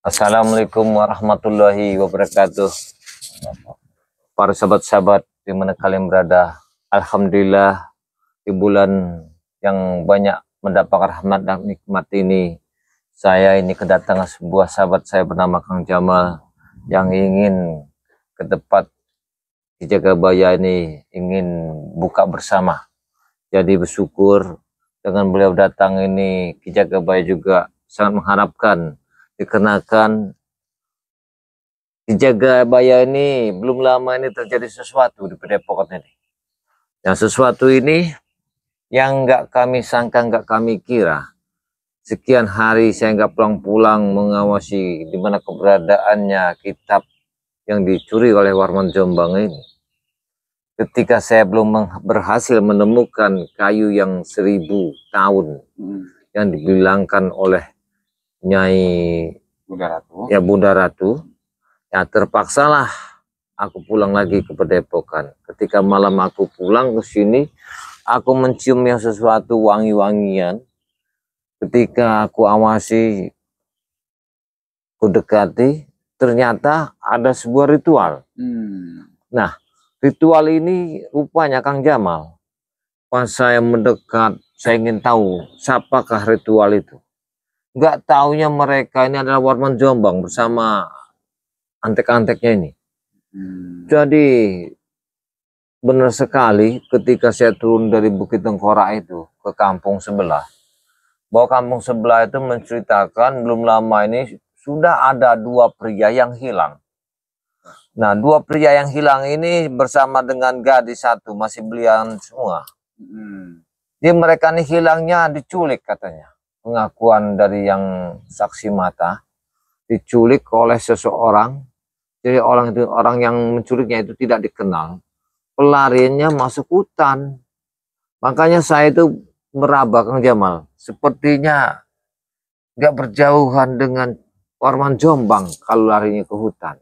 Assalamualaikum warahmatullahi wabarakatuh. Para sahabat-sahabat di mana kalian berada, alhamdulillah di bulan yang banyak mendapat rahmat dan nikmat ini, saya ini kedatangan sebuah sahabat saya bernama Kang Jamal yang ingin ke tempat di Jagabaya ini ingin buka bersama. Jadi bersyukur dengan beliau datang ini ke Jagabaya juga sangat mengharapkan, dikarenakan di Jagabaya ini belum lama ini terjadi sesuatu di Padepokan ini. Yang sesuatu ini yang nggak kami sangka, nggak kami kira. Sekian hari saya nggak pulang-pulang mengawasi di mana keberadaannya kitab yang dicuri oleh Warman Jombang ini. Ketika saya belum berhasil menemukan kayu yang 1000 tahun yang dibilangkan oleh Nyai Bunda Ratu, ya terpaksalah aku pulang lagi ke Padepokan. Ketika malam aku pulang ke sini, aku mencium yang sesuatu wangi-wangian. Ketika aku awasi, aku dekati, ternyata ada sebuah ritual. Nah, ritual ini rupanya Kang Jamal. Pas saya mendekat, saya ingin tahu siapakah ritual itu. Nggak taunya mereka ini adalah Warman Jombang bersama antek-anteknya ini. Jadi benar sekali ketika saya turun dari Bukit Tengkorak itu ke kampung sebelah, bahwa kampung sebelah itu menceritakan belum lama ini sudah ada 2 pria yang hilang. Nah, 2 pria yang hilang ini bersama dengan gadis 1 masih belian semua. Jadi mereka ini hilangnya diculik katanya. Pengakuan dari yang saksi mata, diculik oleh seseorang. Jadi orang yang menculiknya itu tidak dikenal. Pelariannya masuk hutan. Makanya saya itu meraba Kang Jamal, sepertinya nggak berjauhan dengan Warman Jombang kalau larinya ke hutan.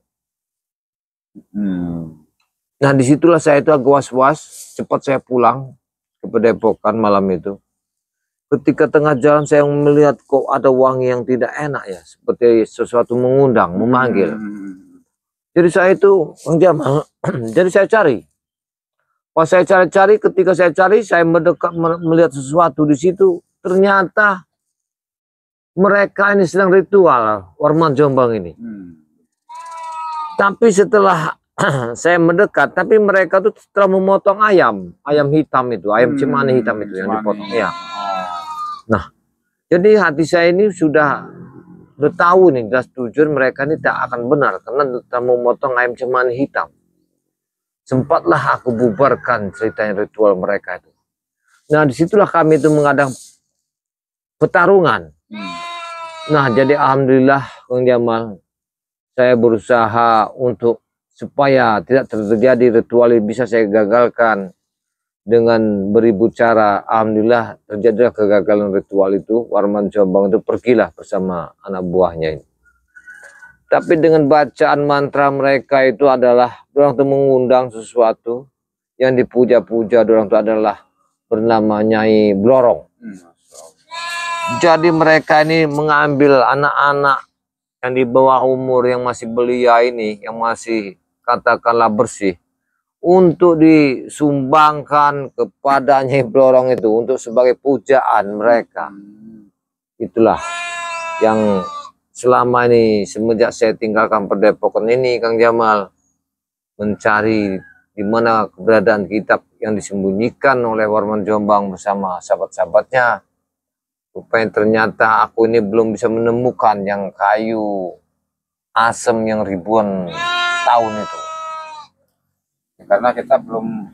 Nah, disitulah saya itu agak was-was. Cepat saya pulang ke Padepokan malam itu. Ketika tengah jalan saya melihat kok ada wangi yang tidak enak ya, seperti sesuatu mengundang, memanggil. Jadi saya itu Kang Jamal, jadi saya cari. Pas saya cari-cari, ketika saya cari, saya mendekat melihat sesuatu di situ. Ternyata mereka ini sedang ritual Warman Jombang ini. Tapi setelah saya mendekat, tapi mereka tuh telah memotong ayam hitam itu, ayam cemani hitam itu yang dipotong. Ya. Nah, jadi hati saya ini sudah tahu nih, jelas tujuan mereka ini tak akan benar karena telah memotong ayam cemani hitam. Sempatlah aku bubarkan ceritanya ritual mereka itu. Nah, disitulah kami itu mengadang pertarungan. Nah, jadi alhamdulillah Kang Jamal, saya berusaha untuk supaya tidak terjadi ritual ini bisa saya gagalkan dengan beribu cara. Alhamdulillah terjadilah kegagalan ritual itu. Warman Jombang itu pergilah bersama anak buahnya ini. Tapi dengan bacaan mantra mereka itu adalah orang itu mengundang sesuatu yang dipuja-puja. Orang itu adalah bernama Nyai Blorong. Jadi mereka ini mengambil anak-anak yang di bawah umur yang masih belia ini, yang masih katakanlah bersih, untuk disumbangkan kepada Nyai Blorong itu untuk sebagai pujaan mereka. Itulah yang selama ini semenjak saya tinggalkan Padepokan ini Kang Jamal, mencari di mana keberadaan kitab yang disembunyikan oleh Warman Jombang bersama sahabat-sahabatnya. Rupanya ternyata aku ini belum bisa menemukan yang kayu asem yang ribuan tahun itu. Karena kita belum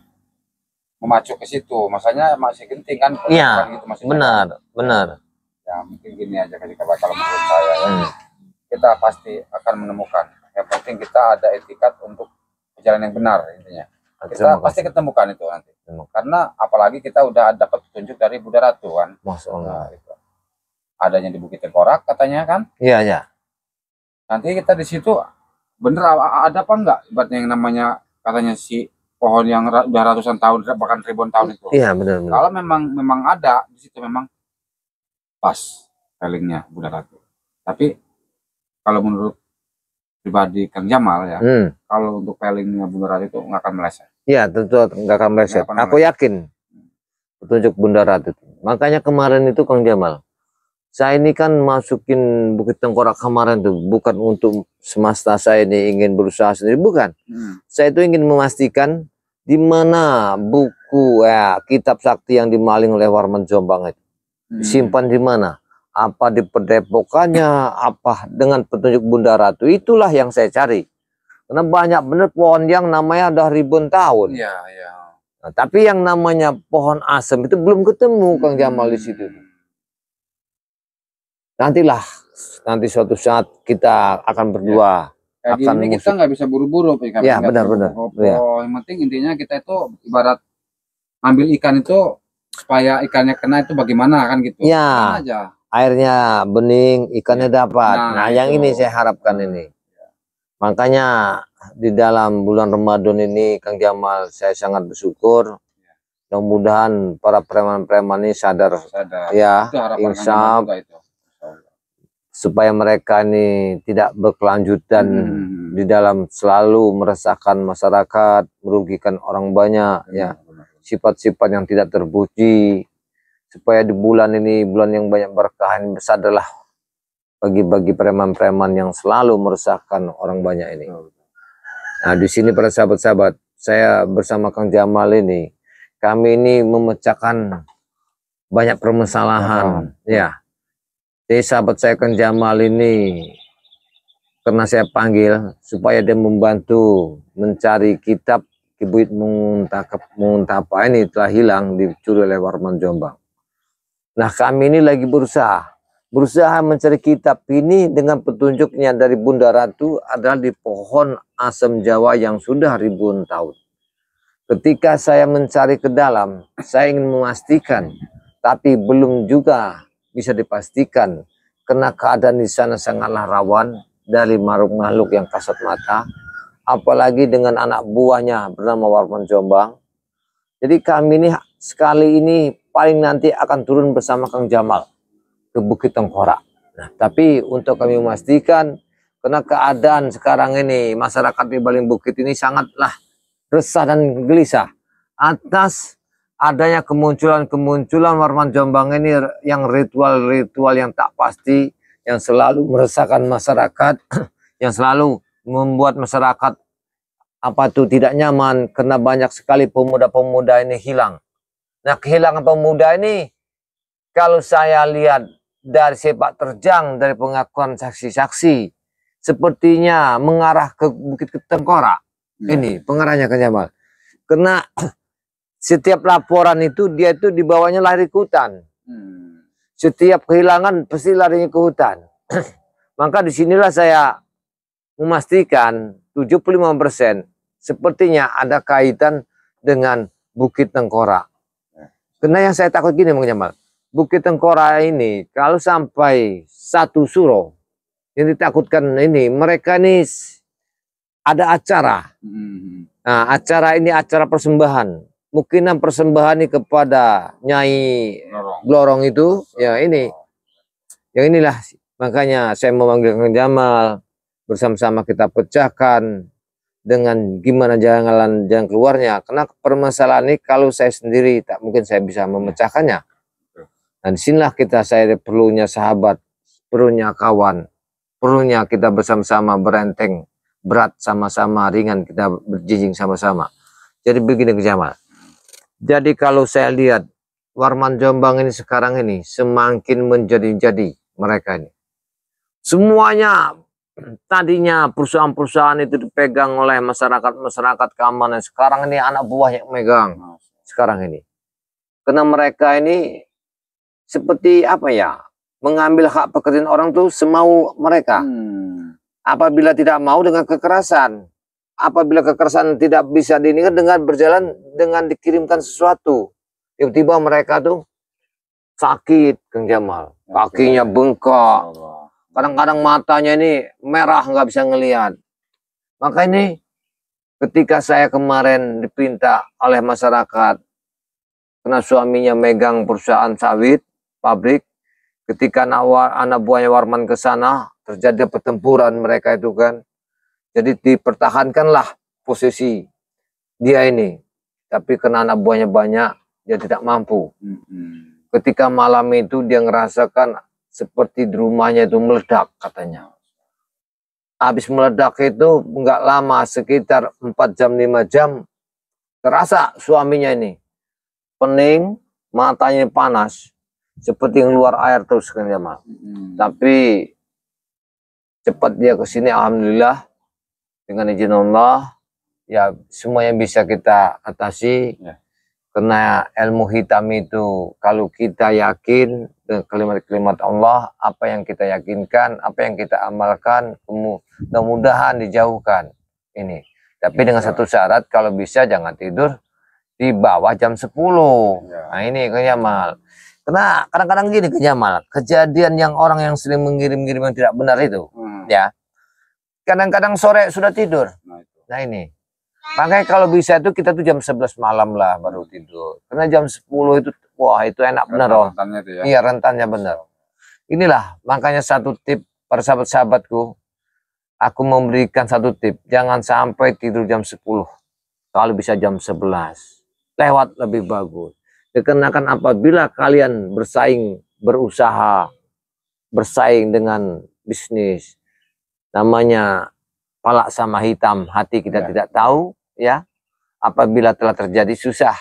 memacu ke situ, masanya masih genting kan? Iya, gitu, masih benar. Ya mungkin gini aja kalau menurut saya ya, kita pasti akan menemukan. Yang penting kita ada etikat untuk jalan yang benar intinya. Kita pasti ketemukan itu nanti. Karena apalagi kita udah dapat petunjuk dari Bunda Ratu kan. Masya Allah. Nah, itu. Adanya di Bukit Tengkorak katanya kan? Iya. Nanti kita di situ bener ada apa enggak? Ibaratnya yang namanya katanya si pohon yang udah ratusan tahun bahkan ribuan tahun itu. Iya benar. Kalau memang ada di situ memang pas palingnya Bunda Ratu. Tapi kalau menurut pribadi Kang Jamal ya, kalau untuk pelingnya Bunda Ratu itu nggak akan meleset. Iya, tentu nggak akan meleset. Aku yakin petunjuk Bunda Ratu. Makanya kemarin itu Kang Jamal, saya ini kan masukin Bukit Tengkorak kemarin tuh bukan untuk semesta saya ini ingin berusaha sendiri, bukan. Saya itu ingin memastikan di mana buku kitab sakti yang dimaling oleh Warman Jombang itu disimpan di mana, apa di pendepokannya, apa dengan petunjuk Bunda Ratu. Itulah yang saya cari, karena banyak bener pohon yang namanya udah ribuan tahun. Iya, iya. Nah, tapi yang namanya pohon asem itu belum ketemu Kang Jamal di situ. Nanti suatu saat kita akan berdua. Ya. Ini kita nggak bisa buru-buru. Ya, benar-benar. Ya. Yang penting intinya kita itu ibarat ambil ikan itu supaya ikannya kena itu bagaimana kan gitu. Ya, aja. Airnya bening, ikannya dapat. Nah yang ini saya harapkan ini. Makanya di dalam bulan Ramadan ini Kang Jamal saya sangat bersyukur. Mudah-mudahan para preman-preman ini sadar. Ya, insaf. Supaya mereka ini tidak berkelanjutan di dalam selalu meresahkan masyarakat, merugikan orang banyak, ya. Sifat-sifat yang tidak terpuji, supaya di bulan ini, bulan yang banyak berkah ini, bersadarlah bagi-bagi preman-preman yang selalu meresahkan orang banyak ini. Nah, di sini para sahabat-sahabat, saya bersama Kang Jamal ini, kami ini memecahkan banyak permasalahan, ya. Jadi sahabat saya Kang Jamal ini, karena saya panggil supaya dia membantu mencari kitab Kibuit Muntapa ini telah hilang, dicuri oleh Warman Jombang. Nah kami ini lagi berusaha mencari kitab ini dengan petunjuknya dari Bunda Ratu adalah di pohon asem Jawa yang sudah ribuan tahun. Ketika saya mencari ke dalam, saya ingin memastikan, tapi belum juga bisa dipastikan karena keadaan di sana sangatlah rawan dari makhluk-makhluk yang kasat mata, apalagi dengan anak buahnya bernama Warman Jombang. Jadi kami ini sekali ini paling nanti akan turun bersama Kang Jamal ke Bukit Tengkorak. Nah, tapi untuk kami memastikan, karena keadaan sekarang ini masyarakat di Baling Bukit ini sangatlah resah dan gelisah atas adanya kemunculan Warman Jombang ini yang ritual-ritual yang tak pasti, yang selalu meresahkan masyarakat, yang selalu membuat masyarakat tidak nyaman karena banyak sekali pemuda-pemuda ini hilang. Nah, kehilangan pemuda ini kalau saya lihat dari sepak terjang dari pengakuan saksi-saksi sepertinya mengarah ke Bukit Tengkorak. Ini pengarahnya Kang Jamal. Karena setiap laporan itu dia itu dibawanya lari ke hutan. Setiap kehilangan pasti larinya ke hutan. Maka disinilah saya memastikan 75% sepertinya ada kaitan dengan Bukit Tengkorak. Karena yang saya takut gini Bang Jamal, Bukit Tengkorak ini kalau sampai satu suro yang ditakutkan ini, mereka ini ada acara. Nah, acara ini acara persembahan. Mungkinan persembahan ini kepada Nyai Blorong itu, ya ini. Yang inilah makanya saya memanggil Kang Jamal, bersama-sama kita pecahkan dengan gimana jalan keluarnya. Karena permasalahan ini kalau saya sendiri tak mungkin saya bisa memecahkannya. Dan disinilah saya perlunya sahabat, perlunya kawan, perlunya kita bersama-sama berenteng, berat sama-sama, ringan kita berjinjing sama-sama. Jadi begini Kang Jamal. Jadi kalau saya lihat Warman Jombang ini sekarang ini semakin menjadi-jadi mereka ini. Semuanya tadinya perusahaan-perusahaan itu dipegang oleh masyarakat keamanan. Sekarang ini anak buah yang megang sekarang ini. Karena mereka ini seperti apa ya, mengambil hak pekerjaan orang tuh semau mereka. Apabila tidak mau dengan kekerasan. Apabila kekerasan tidak bisa diinginkan dengan berjalan dengan dikirimkan sesuatu. Tiba-tiba mereka tuh sakit Kang Jamal. Kakinya bengkak. Kadang-kadang matanya ini merah nggak bisa ngelihat. Maka ini ketika saya kemarin diperintah oleh masyarakat. Karena suaminya megang perusahaan sawit, pabrik. Ketika anak buahnya Warman ke sana, terjadi pertempuran mereka itu kan. Jadi dipertahankanlah posisi dia ini. Tapi karena anak buahnya banyak, dia tidak mampu. Ketika malam itu dia ngerasakan seperti di rumahnya itu meledak katanya. Habis meledak itu nggak lama, sekitar 4 jam 5 jam, terasa suaminya ini pening, matanya panas, seperti ngeluar air terus kan Jamal. Tapi cepat dia ke sini, alhamdulillah dengan izin Allah. Ya, semua yang bisa kita atasi. Ya. Karena ilmu hitam itu, kalau kita yakin dengan kalimat-kalimat Allah, apa yang kita yakinkan, apa yang kita amalkan, mudah-mudahan dijauhkan ini. Tapi dengan satu syarat, kalau bisa jangan tidur di bawah jam 10. Ya. Nah ini Kang Jamal. Karena kadang-kadang gini Kang Jamal, kejadian yang orang yang sering mengirim-ngirim yang tidak benar itu, ya, kadang-kadang sore sudah tidur. Nah ini. Makanya kalau bisa itu kita tuh jam 11 malam lah baru tidur. Karena jam 10 itu, wah itu enak bener loh. Ya? Iya rentannya bener. Inilah makanya satu tip para sahabat-sahabatku. Aku memberikan satu tip. Jangan sampai tidur jam 10. Kalau bisa jam 11. Lewat lebih bagus. Dikarenakan apabila kalian bersaing, berusaha, bersaing dengan bisnis. Namanya palak sama hitam, hati kita tidak tahu, ya. Apabila telah terjadi susah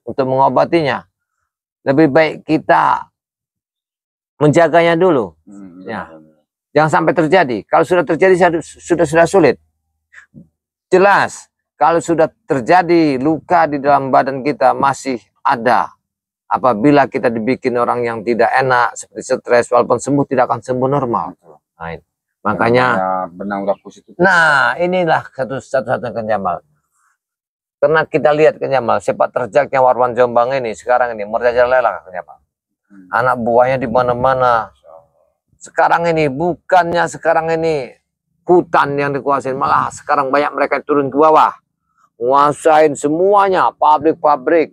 untuk mengobatinya. Lebih baik kita menjaganya dulu, ya. Jangan sampai terjadi. Kalau sudah terjadi sudah sulit. Jelas, kalau sudah terjadi luka di dalam badan kita masih ada. Apabila kita dibikin orang yang tidak enak, seperti stres, walaupun sembuh tidak akan sembuh normal. Nah, makanya benang udah itu. Nah, inilah satu-satunya Kang Jamal. Karena kita lihat Kang Jamal, sepak terjangnya Warman Jombang ini sekarang ini merajalela Kang Jamal. Anak buahnya di mana-mana. Sekarang ini bukannya sekarang ini hutan yang dikuasain, malah sekarang banyak mereka turun ke bawah. Nguasain semuanya, pabrik-pabrik,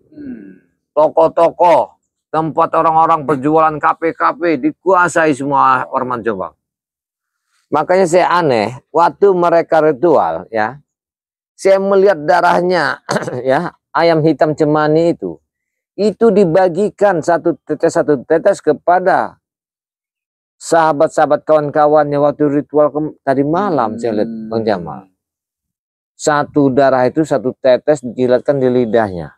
toko-toko, tempat orang-orang berjualan kafe-kafe dikuasai semua Warman Jombang. Makanya saya aneh, waktu mereka ritual, ya, saya melihat darahnya, ya, ayam hitam cemani itu dibagikan satu tetes kepada sahabat-sahabat kawan-kawannya waktu ritual tadi malam. Saya lihat Bang Jamal, satu darah itu satu tetes dijilatkan di lidahnya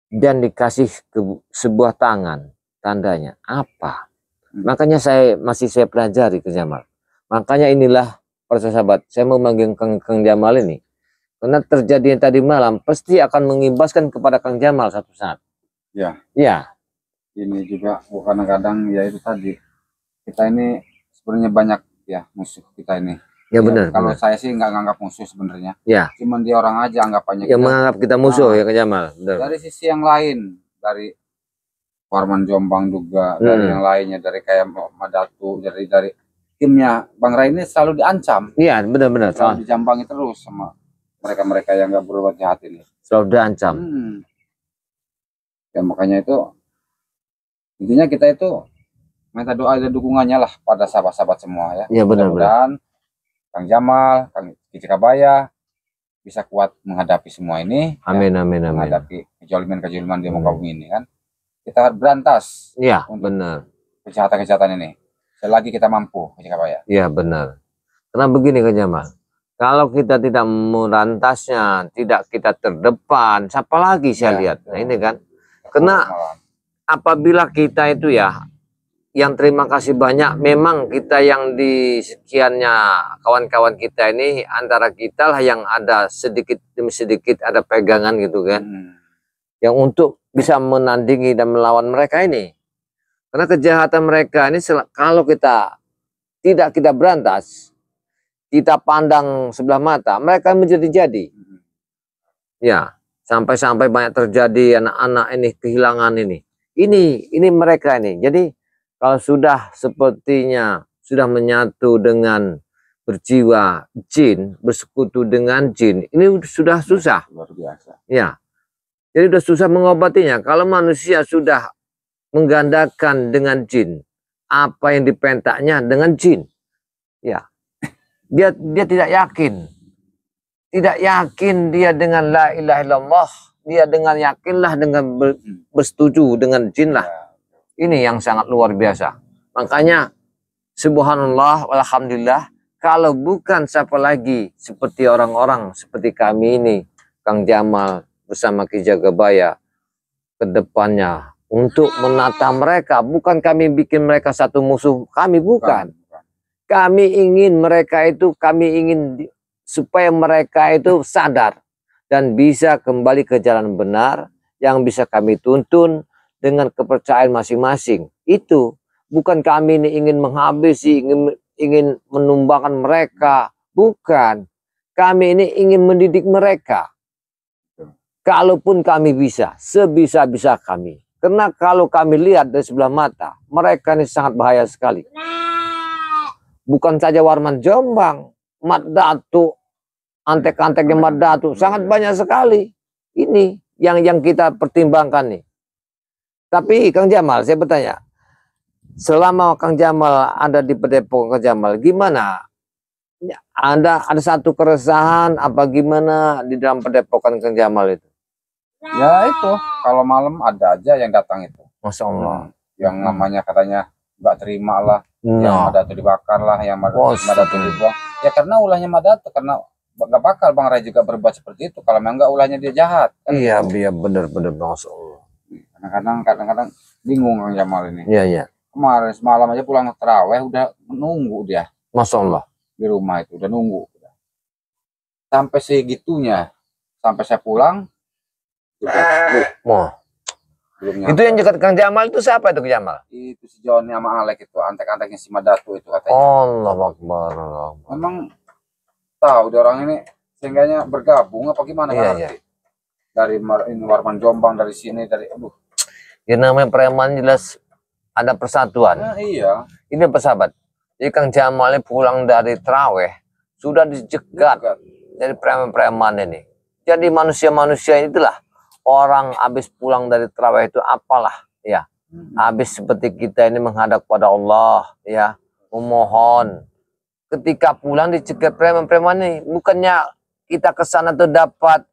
dan dikasih ke sebuah tangan, tandanya apa? Makanya saya pelajari ke Jamal. Makanya inilah para sahabat, saya mau manggil Kang Jamal ini. Karena terjadi yang tadi malam, pasti akan mengimbaskan kepada Kang Jamal satu saat. Ya. Ya. Ini juga kadang-kadang ya itu tadi. Kita ini sebenarnya banyak ya musuh kita ini. Ya benar. Kalau saya sih nggak nganggap musuh sebenarnya. Ya. Cuman dia orang aja anggapannya. Yang menganggap kita musuh ya Kang Jamal. Benar. Dari sisi yang lain, dari Warman Jombang juga, dari yang lainnya, dari kayak Madatu, dari timnya Bang Rai ini selalu diancam. Iya, benar-benar. Selalu dijambangi terus sama mereka-mereka yang nggak berbuat jahat ini. Selalu diancam. Ya makanya itu intinya kita itu minta doa dan dukungannya lah pada sahabat-sahabat semua ya. Iya benar-benar. Kang Jamal, Kang Kicikabaya bisa kuat menghadapi semua ini. Amin, ya, amin, amin. Menghadapi kejoliman di muka bumi ini kan. Kita harus berantas. Iya, benar. Kejahatan-kejahatan ini. Selagi kita mampu, Kicikabaya. Iya benar. Karena begini Kang Jamal, kalau kita tidak merantasnya, tidak kita terdepan, siapa lagi saya lihat. Nah ini kan, karena apabila kita itu ya, yang terima kasih banyak, memang kita yang di sekiannya kawan-kawan kita ini, antara kita lah yang ada sedikit demi sedikit ada pegangan gitu kan, yang untuk bisa menandingi dan melawan mereka ini. Karena kejahatan mereka ini kalau kita tidak kita berantas, kita pandang sebelah mata, mereka menjadi-jadi. Ya, sampai-sampai banyak terjadi anak-anak ini kehilangan ini. Ini mereka ini. Jadi kalau sudah sepertinya sudah menyatu dengan berjiwa jin, bersekutu dengan jin, ini sudah susah. Luar biasa. Ya. Jadi sudah susah mengobatinya. Kalau manusia sudah menggandakan dengan jin, apa yang dipentaknya dengan jin. Ya. Dia tidak yakin. Tidak yakin dia dengan la ilaha illallah. Dia dengan yakinlah dengan bersetuju dengan jin lah. Ini yang sangat luar biasa. Makanya subhanallah walhamdulillah, kalau bukan siapa lagi seperti orang-orang seperti kami ini, Kang Jamal bersama Ki Jagabaya ke depannya untuk menata mereka. Bukan kami bikin mereka satu musuh, kami bukan. Kami ingin mereka itu, kami ingin supaya mereka itu sadar dan bisa kembali ke jalan benar yang bisa kami tuntun dengan kepercayaan masing-masing. Itu bukan kami ini ingin menghabisi, ingin menumbangkan mereka. Bukan. Kami ini ingin mendidik mereka. Kalaupun kami bisa, sebisa-bisa kami. Karena kalau kami lihat dari sebelah mata, mereka ini sangat bahaya sekali. Bukan saja Warman Jombang, Mat Datu, antek-anteknya Mat Datu, sangat banyak sekali. Ini yang kita pertimbangkan nih. Tapi Kang Jamal, saya bertanya, selama Kang Jamal ada di Padepokan Kang Jamal, gimana? Ada satu keresahan apa gimana di dalam Padepokan Kang Jamal itu? Ya itu, kalau malam ada aja yang datang itu. Masya Allah. Yang namanya katanya nggak terima lah, yang Madatu dibakar lah, yang Madatu dibuang. Ya karena ulahnya Madatu, karena nggak bakal Bang Ray juga berbuat seperti itu kalau memang nggak ulahnya dia jahat. Kan? Iya, iya benar-benar Masya Allah. Kadang-kadang bingung Kang Jamal ini. Iya, iya. Kemarin semalam aja pulang terawih udah nunggu dia. Masya Allah. Di rumah itu udah nunggu. Sampai segitunya, sampai saya pulang. Itu yang dekat Kang Jamal itu siapa itu Kang Jamal? Itu si Joni sama Alek itu, antek-anteknya si Madatu itu katanya. Allah Akbar. Memang tahu dia orang ini sehingganya bergabung apa gimana? Iya. Dari Warman Jombang, dari sini, dari Ya namanya preman jelas ada persatuan. Nah, iya. Ini persahabat. Jadi Kang Jamal pulang dari terawih sudah dicegat dari preman-preman ini. Jadi manusia-manusia itulah orang habis pulang dari terawih itu apalah ya. Habis seperti kita ini menghadap pada Allah ya, memohon. Ketika pulang dicegat preman-preman ini, bukannya kita ke sana tuh dapat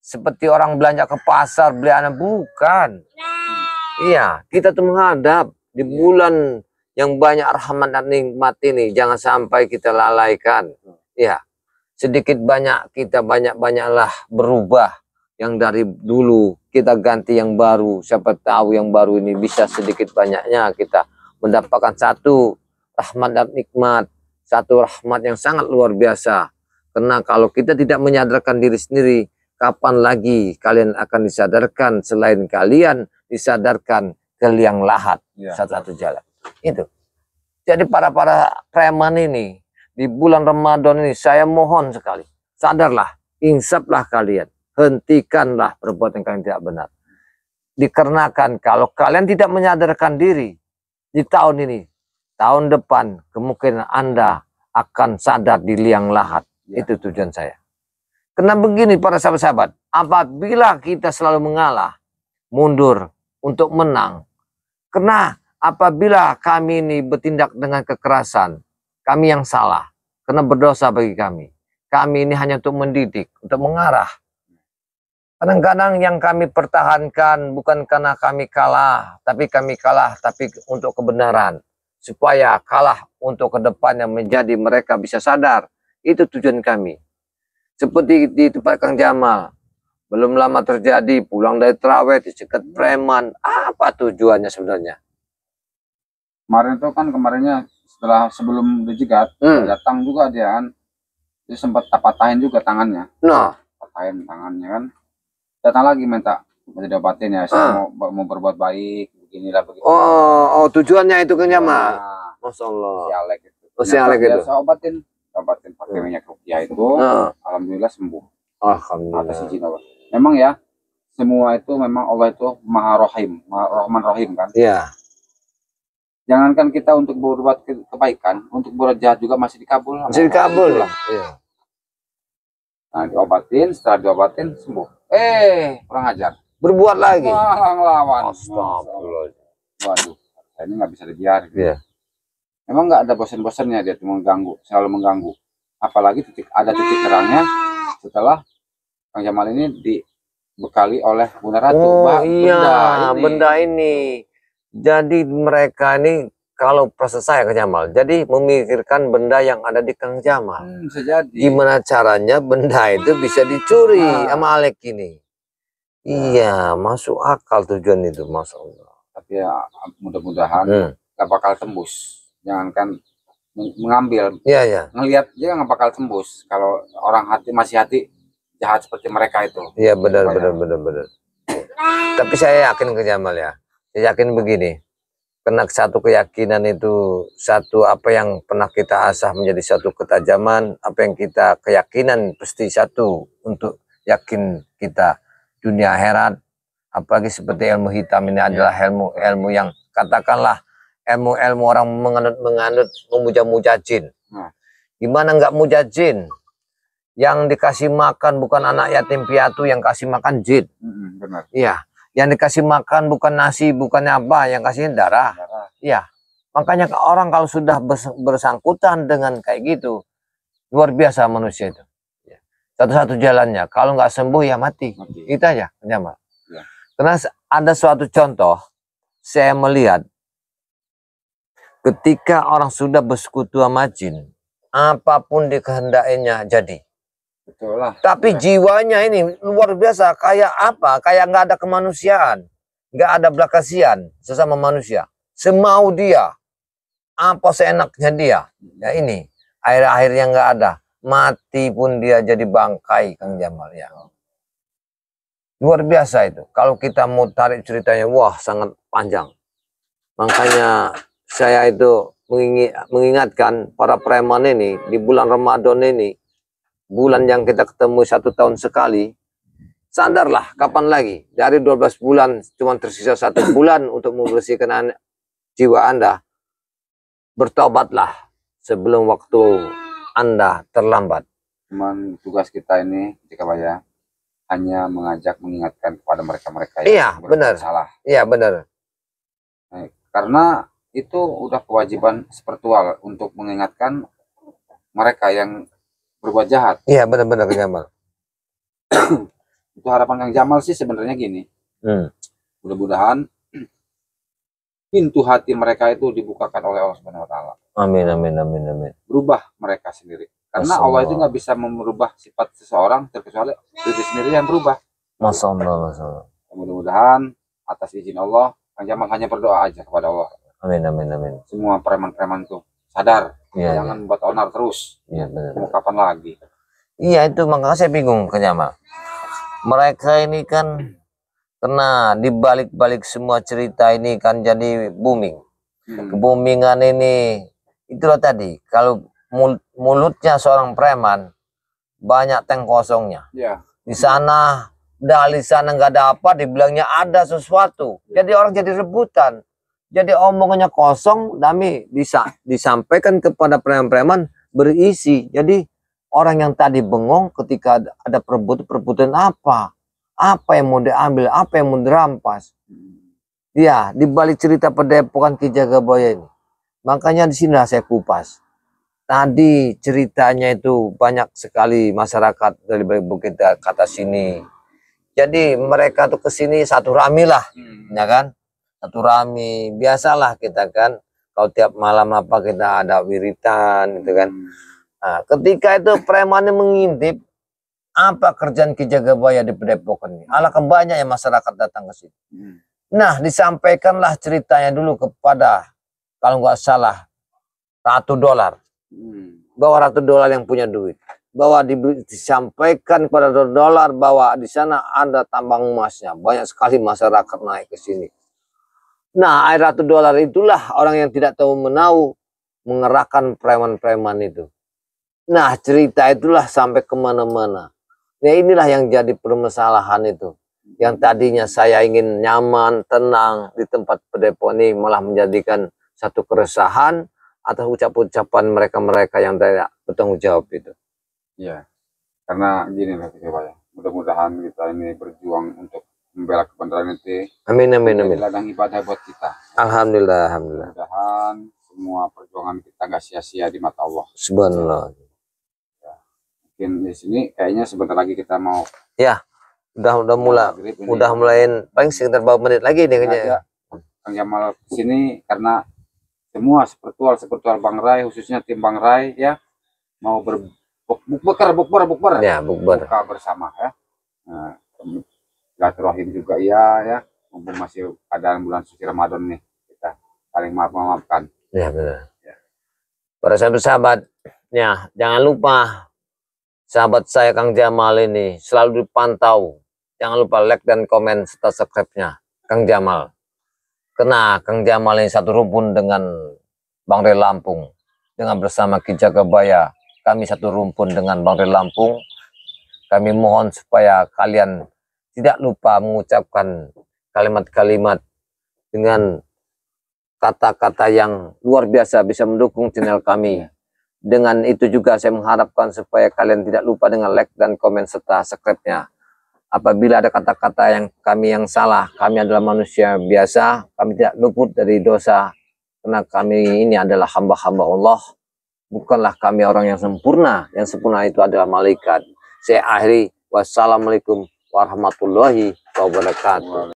seperti orang belanja ke pasar beli anak, bukan. Iya, kita tuh menghadap di bulan yang banyak rahmat dan nikmat ini, jangan sampai kita lalaikan. Ya, sedikit banyak kita banyak-banyaklah berubah. Yang dari dulu kita ganti yang baru, siapa tahu yang baru ini bisa sedikit banyaknya kita mendapatkan satu rahmat dan nikmat, satu rahmat yang sangat luar biasa. Karena kalau kita tidak menyadarkan diri sendiri, kapan lagi kalian akan disadarkan selain kalian disadarkan ke liang lahat, satu-satu jalan. Itu. Jadi para preman ini di bulan Ramadan ini saya mohon sekali, sadarlah, insaflah kalian. Hentikanlah perbuatan yang tidak benar. Dikarenakan kalau kalian tidak menyadarkan diri di tahun ini, tahun depan kemungkinan Anda akan sadar di liang lahat. Itu tujuan saya. Karena begini para sahabat-sahabat, apabila kita selalu mengalah, mundur untuk menang. Karena apabila kami ini bertindak dengan kekerasan, kami yang salah. Karena berdosa bagi kami. Kami ini hanya untuk mendidik, untuk mengarah. Kadang-kadang yang kami pertahankan bukan karena kami kalah, tapi kami kalah tapi untuk kebenaran. Supaya kalah untuk kedepannya menjadi mereka bisa sadar. Itu tujuan kami. Seperti di tempat Kang Jamal. Belum lama terjadi, pulang dari terawih, dicegat preman. Apa tujuannya sebenarnya? Kemarin itu kan kemarinnya sebelum dijegat, datang juga dia kan. Dia sempat patahin juga tangannya. Nah. Patahin tangannya kan. Datang lagi minta diobatin ya, saya mau berbuat baik, beginilah begitu. Oh, tujuannya itu Kang Jamal. Masya Allah. Si Alek itu. Si Alek itu. Saya obatin pakai minyak rupiah itu, alhamdulillah sembuh. Alhamdulillah. Atas izin Allah. Memang ya, semua itu memang Allah itu Maha Rahim, Maha Rahman Rahim kan. Iya. Jangankan kita untuk berbuat kebaikan, untuk berbuat jahat juga masih dikabul. Masih dikabul lah. Iya. Nah, diobatin, setelah diobatin sembuh. Kurang ajar. Berbuat lagi. Malah ngelawan. Astagfirullah. Waduh, ini nggak bisa dibiarin. Iya. memang nggak ada bosan-bosannya, dia tuh mengganggu, selalu mengganggu. Apalagi ada titik terangnya setelah Kang Jamal ini dibekali oleh Bunda Ratu. Oh iya, benda ini. Jadi mereka ini kalau proses saya Kang Jamal, jadi memikirkan benda yang ada di Kang Jamal. Bisa jadi. Gimana caranya benda itu bisa dicuri sama Alek ini? Iya, masuk akal tujuan itu, Masya Allah. Tapi ya mudah-mudahan nggak bakal tembus. Jangankan mengambil, ngelihat dia nggak bakal tembus kalau orang masih hati jahat seperti mereka itu. Iya, benar. Tapi saya yakin ke Jamal ya, saya yakin begini, karena satu keyakinan itu satu apa yang pernah kita asah menjadi satu ketajaman, apa yang kita keyakinan pasti satu untuk yakin kita dunia akhirat, apalagi seperti ilmu hitam ini adalah ilmu yang katakanlah ilmu orang menganut memuja-muja jin. Gimana nggak muja jin? Yang dikasih makan bukan anak yatim piatu, yang kasih makan jin. Benar. Iya, yang dikasih makan bukan nasi, bukannya apa, yang kasih darah. Iya, makanya orang kalau sudah bersangkutan dengan kayak gitu, luar biasa manusia itu. Satu-satu jalannya, kalau nggak sembuh ya mati. Itu aja, Jamal. Karena ada suatu contoh, saya melihat ketika orang sudah bersekutu sama jin, apapun dikehendakinya jadi. Betul lah. Tapi jiwanya ini luar biasa, kayak apa? Kayak nggak ada kemanusiaan, nggak ada belas kasihan sesama manusia. Semau dia, apa seenaknya dia. Ya ini, akhir-akhirnya nggak ada. Mati pun dia jadi bangkai, Kang Jamal ya. Luar biasa itu. Kalau kita mau tarik ceritanya, wah sangat panjang. Makanya saya itu mengingatkan para preman ini di bulan Ramadan ini, bulan yang kita ketemu 1 tahun sekali, sadarlah kapan lagi. Dari 12 bulan cuma tersisa 1 bulan untuk membersihkan jiwa Anda. Bertobatlah sebelum waktu Anda terlambat. Cuman tugas kita ini jika Baya hanya mengajak mengingatkan kepada mereka-mereka yang salah. Iya benar. Nah, karena itu udah kewajiban spiritual untuk mengingatkan mereka yang berbuat jahat. Iya benar-benar Kang Jamal. Itu harapan Kang Jamal sih sebenarnya gini. Mudah-mudahan pintu hati mereka itu dibukakan oleh Allah Subhanahu Wa Taala. Amin. Berubah mereka sendiri. Karena Allah itu nggak bisa merubah sifat seseorang terkecuali diri sendiri yang berubah. Masya Allah. Mudah-mudahan atas izin Allah, Kang Jamal hanya berdoa aja kepada Allah. Amin. Semua preman-preman tuh sadar, jangan buat onar terus. Iya benar. Mau kapan lagi? Iya itu makanya saya bingung Kang Jamal. Mereka ini kan karena dibalik-balik semua cerita ini kan jadi booming. Keboomingan ini itulah tadi kalau mulutnya seorang preman banyak tank kosongnya. Di sana di sana nggak ada apa, dibilangnya ada sesuatu. Jadi orang jadi rebutan. Jadi omongannya kosong, tapi disampaikan kepada preman-preman berisi. Jadi orang yang tadi bengong ketika ada perebutan apa yang mau diambil, apa yang mau dirampas. Ya, dibalik cerita Padepokan Ki Jagabaya ini. Makanya di sini saya kupas. Tadi ceritanya itu banyak sekali masyarakat dari bukit ke atas sini. Jadi mereka tuh ke sini satu rami lah, ya kan? Satu rami. Biasalah kita kan, kalau tiap malam apa kita ada wiritan, gitu kan. Nah, ketika itu premannya mengintip apa kerjaan Ki Jagabaya di Padepokan ini. Alangkah banyak yang masyarakat datang ke sini. Nah, disampaikanlah ceritanya dulu kepada, kalau nggak salah, $100. Bahwa $100 yang punya duit. Bahwa disampaikan kepada $100 bahwa di sana ada tambang emasnya. Banyak sekali masyarakat naik ke sini. Nah, air $100 itulah orang yang tidak tahu menahu mengerahkan preman-preman itu. Nah, cerita itulah sampai kemana-mana. Nah, inilah yang jadi permasalahan itu. Yang tadinya saya ingin nyaman, tenang di tempat Padepokan ini malah menjadikan satu keresahan atas ucapan-ucapan mereka-mereka yang tidak bertanggung jawab itu. Iya, karena gini lah Pak, mudah-mudahan kita ini berjuang untuk membela kebenaran itu. Amin. Ladang ibadah buat kita. Alhamdulillah. Mudah-mudahan semua perjuangan kita nggak sia-sia di mata Allah. Subhanallah. Mungkin di sini kayaknya sebentar lagi kita mau Ya, udah mulai, maghrib ini. udah mulai paling sekitar beberapa menit lagi nih kayaknya. Sengaja Kang Jamal sini karena semua spiritual Bang Rai, khususnya tim Bang Rai ya, mau bukber Ya, bukber. buka bersama ya. Nah, silaturahim juga ya, mumpung masih keadaan bulan suci Ramadan nih, kita saling maafkan. Ya, benar. Para sahabat-sahabat, ya, jangan lupa sahabat saya Kang Jamal ini selalu dipantau. Jangan lupa like dan komen serta subscribe-nya Kang Jamal. Karena Kang Jamal ini satu rumpun dengan Bang Ray Lampung. Dengan bersama Ki Jagabaya, kami satu rumpun dengan Bang Ray Lampung. Kami mohon supaya kalian tidak lupa mengucapkan kalimat-kalimat dengan kata-kata yang luar biasa bisa mendukung channel kami. Dengan itu juga saya mengharapkan supaya kalian tidak lupa dengan like dan komen serta subscribe-nya. Apabila ada kata-kata yang salah, kami adalah manusia biasa, kami tidak luput dari dosa, karena kami ini adalah hamba-hamba Allah, bukanlah kami orang yang sempurna itu adalah malaikat. Saya akhiri, wassalamualaikum warahmatullahi wabarakatuh.